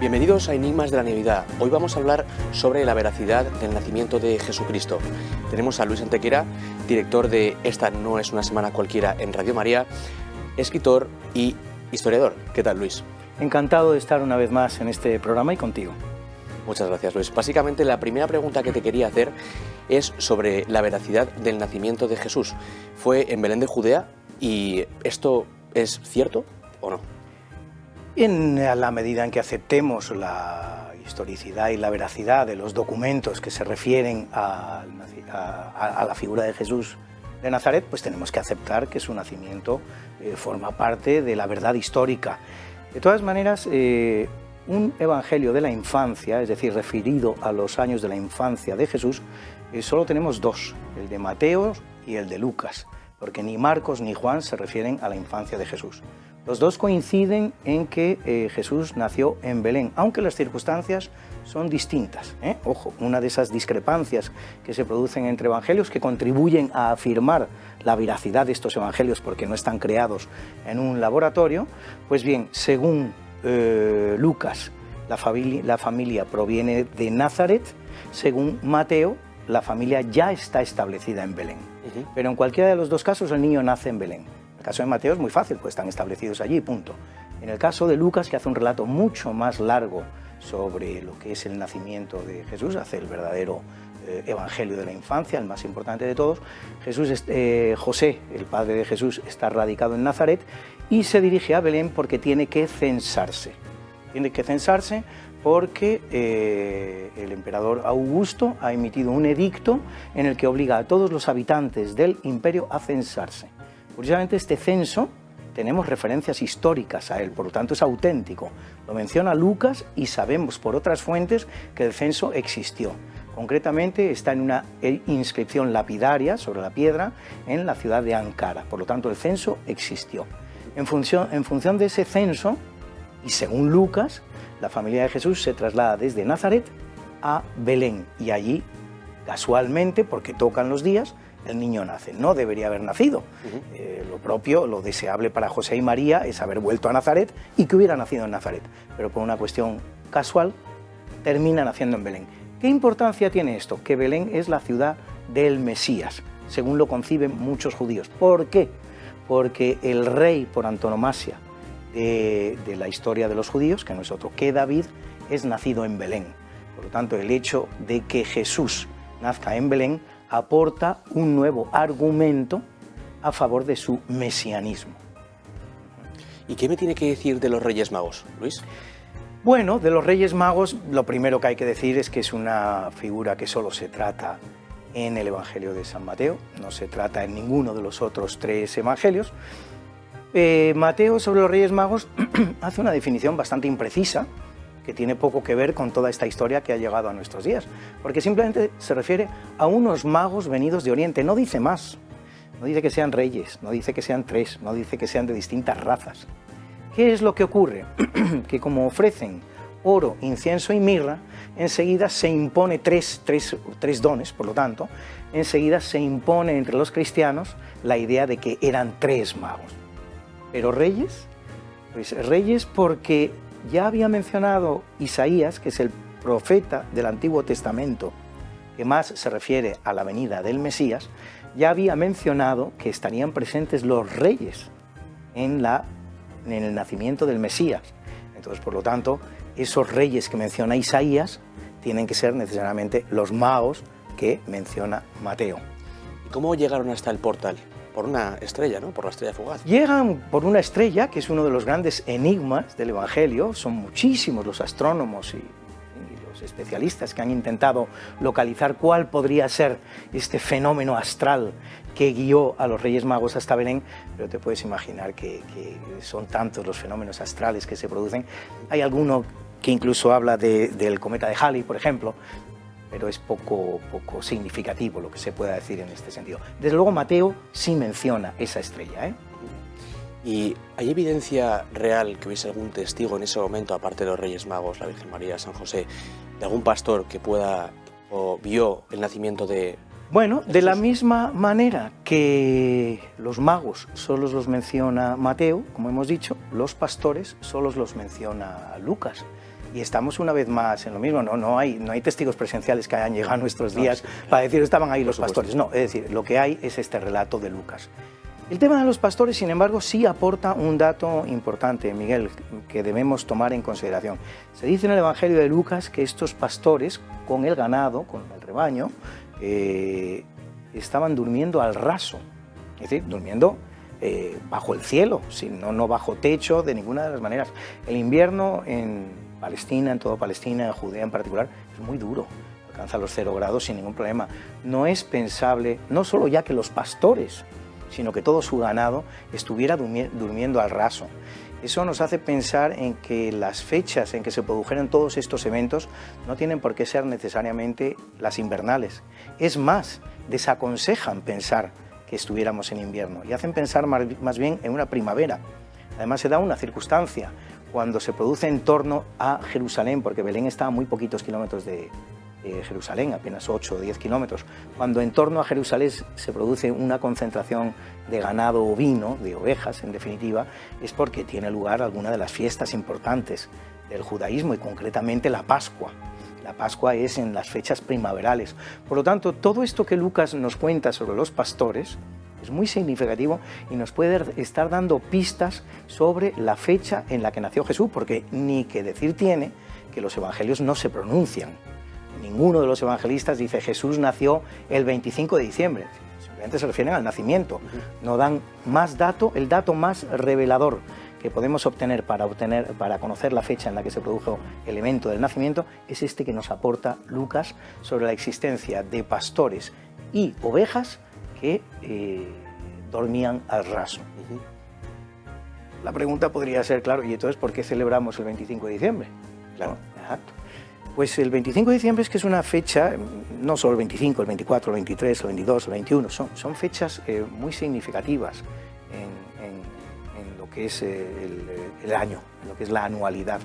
Bienvenidos a Enigmas de la Navidad. Hoy vamos a hablar sobre la veracidad del nacimiento de Jesucristo. Tenemos a Luis Antequera, director de Esta no es una semana cualquiera en Radio María, escritor y historiador. ¿Qué tal, Luis? Encantado de estar una vez más en este programa y contigo. Muchas gracias, Luis. Básicamente, la primera pregunta que te quería hacer es sobre la veracidad del nacimiento de Jesús. ¿Fue en Belén de Judea y esto es cierto o no? En la medida en que aceptemos la historicidad y la veracidad de los documentos que se refieren a la figura de Jesús de Nazaret, pues tenemos que aceptar que su nacimiento forma parte de la verdad histórica. De todas maneras, un evangelio de la infancia, es decir, referido a los años de la infancia de Jesús, solo tenemos dos, el de Mateo y el de Lucas, porque ni Marcos ni Juan se refieren a la infancia de Jesús. Los dos coinciden en que Jesús nació en Belén, aunque las circunstancias son distintas. Ojo, una de esas discrepancias que se producen entre evangelios que contribuyen a afirmar la veracidad de estos evangelios porque no están creados en un laboratorio, pues bien, según Lucas, la familia proviene de Nazaret, según Mateo, la familia ya está establecida en Belén. Pero en cualquiera de los dos casos el niño nace en Belén. En el caso de Mateo es muy fácil, pues están establecidos allí, punto. En el caso de Lucas, que hace un relato mucho más largo sobre lo que es el nacimiento de Jesús, hace el verdadero evangelio de la infancia, el más importante de todos. José, el padre de Jesús, está radicado en Nazaret y se dirige a Belén porque tiene que censarse. Tiene que censarse porque el emperador Augusto ha emitido un edicto en el que obliga a todos los habitantes del imperio a censarse. Curiosamente, este censo, tenemos referencias históricas a él, por lo tanto es auténtico. Lo menciona Lucas y sabemos por otras fuentes que el censo existió. Concretamente está en una inscripción lapidaria sobre la piedra en la ciudad de Ankara. Por lo tanto, el censo existió. En función de ese censo, y según Lucas, la familia de Jesús se traslada desde Nazaret a Belén. Y allí, casualmente, porque tocan los días, el niño nace. No debería haber nacido. Lo propio, lo deseable para José y María es haber vuelto a Nazaret y que hubiera nacido en Nazaret. Pero por una cuestión casual, termina naciendo en Belén. ¿Qué importancia tiene esto? Que Belén es la ciudad del Mesías, según lo conciben muchos judíos. ¿Por qué? Porque el rey por antonomasia de la historia de los judíos, que no es otro que David, es nacido en Belén. Por lo tanto, el hecho de que Jesús nazca en Belén aporta un nuevo argumento a favor de su mesianismo. ¿Y qué me tiene que decir de los Reyes Magos, Luis? Bueno, de los Reyes Magos, lo primero que hay que decir es que es una figura que solo se trata en el Evangelio de San Mateo, no se trata en ninguno de los otros tres evangelios. Mateo sobre los Reyes Magos hace una definición bastante imprecisa, que tiene poco que ver con toda esta historia que ha llegado a nuestros días, porque simplemente se refiere a unos magos venidos de Oriente, no dice más, no dice que sean reyes, no dice que sean tres, no dice que sean de distintas razas. ¿Qué es lo que ocurre? Que como ofrecen oro, incienso y mirra, enseguida se impone tres dones, por lo tanto, enseguida se impone entre los cristianos la idea de que eran tres magos. ¿Pero reyes? Pues reyes porque ya había mencionado Isaías, que es el profeta del Antiguo Testamento, que más se refiere a la venida del Mesías, ya había mencionado que estarían presentes los reyes en el nacimiento del Mesías. Entonces, por lo tanto, esos reyes que menciona Isaías tienen que ser necesariamente los magos que menciona Mateo. ¿Y cómo llegaron hasta el portal? Por una estrella, ¿no? Por la estrella fugaz. Llegan por una estrella, que es uno de los grandes enigmas del Evangelio. Son muchísimos los astrónomos y los especialistas que han intentado localizar cuál podría ser este fenómeno astral que guió a los Reyes Magos hasta Belén, pero te puedes imaginar que son tantos los fenómenos astrales que se producen. Hay alguno que incluso habla del cometa de Halley, por ejemplo, pero es poco significativo lo que se pueda decir en este sentido. Desde luego Mateo sí menciona esa estrella. ¿Y hay evidencia real que hubiese algún testigo en ese momento, aparte de los Reyes Magos, la Virgen María, San José, de algún pastor que pueda o vio el nacimiento de Bueno, de la misma manera que los magos solo los menciona Mateo, como hemos dicho, los pastores solo los menciona Lucas. Y estamos una vez más en lo mismo, no hay testigos presenciales que hayan llegado a nuestros días para decir estaban ahí los pastores. No, es decir, lo que hay es este relato de Lucas. El tema de los pastores, sin embargo, sí aporta un dato importante, Miguel, que debemos tomar en consideración. Se dice en el Evangelio de Lucas que estos pastores, con el ganado, con el rebaño, estaban durmiendo al raso, es decir, durmiendo bajo el cielo, no bajo techo de ninguna de las maneras. El invierno en Palestina, en toda Palestina, en Judea en particular, es muy duro, alcanza los 0 grados sin ningún problema. No es pensable, no solo ya que los pastores, sino que todo su ganado estuviera durmiendo al raso. Eso nos hace pensar en que las fechas en que se produjeron todos estos eventos no tienen por qué ser necesariamente las invernales. Es más, desaconsejan pensar que estuviéramos en invierno y hacen pensar más bien en una primavera. Además se da una circunstancia, cuando se produce en torno a Jerusalén, porque Belén está a muy poquitos kilómetros de Jerusalén, apenas 8 o 10 kilómetros, cuando en torno a Jerusalén se produce una concentración de ganado ovino, de ovejas en definitiva, es porque tiene lugar alguna de las fiestas importantes del judaísmo y concretamente la Pascua. La Pascua es en las fechas primaverales. Por lo tanto, todo esto que Lucas nos cuenta sobre los pastores es muy significativo y nos puede estar dando pistas sobre la fecha en la que nació Jesús, porque ni que decir tiene que los evangelios no se pronuncian. Ninguno de los evangelistas dice Jesús nació el 25 de diciembre, simplemente se refieren al nacimiento. No dan más dato, el dato más revelador que podemos obtener para conocer la fecha en la que se produjo el evento del nacimiento es este que nos aporta Lucas sobre la existencia de pastores y ovejas que dormían al raso. La pregunta podría ser, claro, ¿y entonces por qué celebramos el 25 de diciembre? Claro, exacto. Pues el 25 de diciembre es que es una fecha, no solo el 25, el 24, el 23, el 22, el 21, son fechas muy significativas en lo que es el año, en lo que es la anualidad,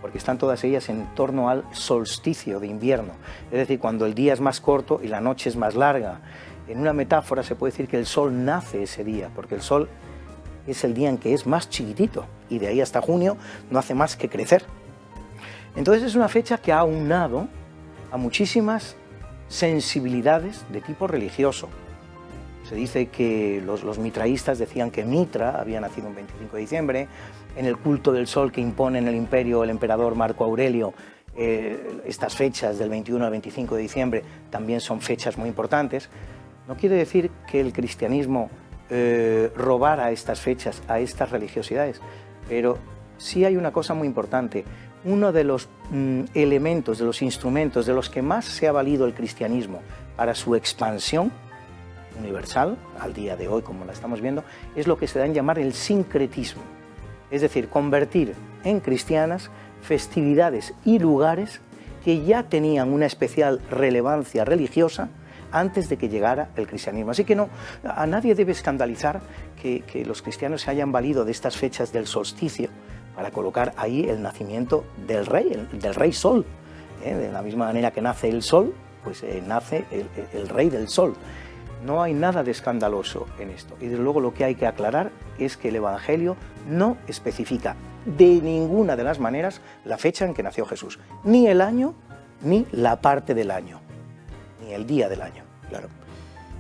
porque están todas ellas en torno al solsticio de invierno, es decir, cuando el día es más corto y la noche es más larga. En una metáfora se puede decir que el sol nace ese día, porque el sol es el día en que es más chiquitito y de ahí hasta junio no hace más que crecer. Entonces es una fecha que ha aunado a muchísimas sensibilidades de tipo religioso. Se dice que los mitraístas decían que Mitra había nacido un 25 de diciembre, en el culto del sol que impone en el imperio el emperador Marco Aurelio, estas fechas del 21 al 25 de diciembre también son fechas muy importantes. No quiere decir que el cristianismo robara estas fechas a estas religiosidades, pero sí hay una cosa muy importante. Uno de los elementos, de los instrumentos de los que más se ha valido el cristianismo para su expansión universal, al día de hoy como la estamos viendo, es lo que se da en llamar el sincretismo. Es decir, convertir en cristianas festividades y lugares que ya tenían una especial relevancia religiosa antes de que llegara el cristianismo. Así que a nadie debe escandalizar que los cristianos se hayan valido de estas fechas del solsticio para colocar ahí el nacimiento del rey Sol. De la misma manera que nace el sol, pues nace el rey del sol. No hay nada de escandaloso en esto. Y desde luego lo que hay que aclarar es que el Evangelio no especifica de ninguna de las maneras la fecha en que nació Jesús. Ni el año, ni la parte del año, ni el día del año. Claro.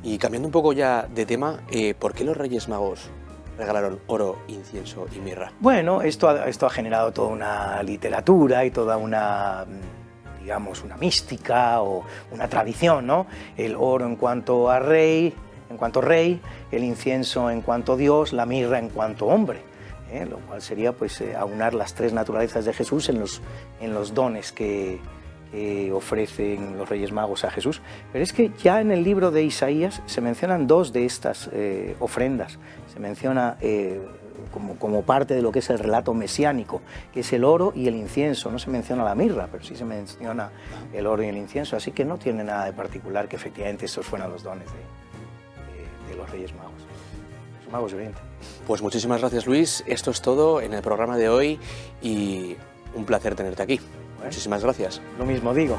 Y cambiando un poco ya de tema, ¿por qué los Reyes Magos regalaron oro, incienso y mirra? Bueno, esto ha generado toda una literatura y toda una, digamos, una mística o una tradición, ¿no? El oro en cuanto a rey, el incienso en cuanto Dios, la mirra en cuanto hombre, lo cual sería pues aunar las tres naturalezas de Jesús en los dones que ofrecen los Reyes Magos a Jesús. Pero es que ya en el libro de Isaías se mencionan dos de estas ofrendas. Se menciona como parte de lo que es el relato mesiánico, que es el oro y el incienso. No se menciona la mirra, pero sí se menciona el oro y el incienso, así que no tiene nada de particular que efectivamente estos fueran los dones de los Reyes Magos. Los Magos de Oriente. Pues muchísimas gracias, Luis. Esto es todo en el programa de hoy y un placer tenerte aquí. Muchísimas gracias. Lo mismo digo.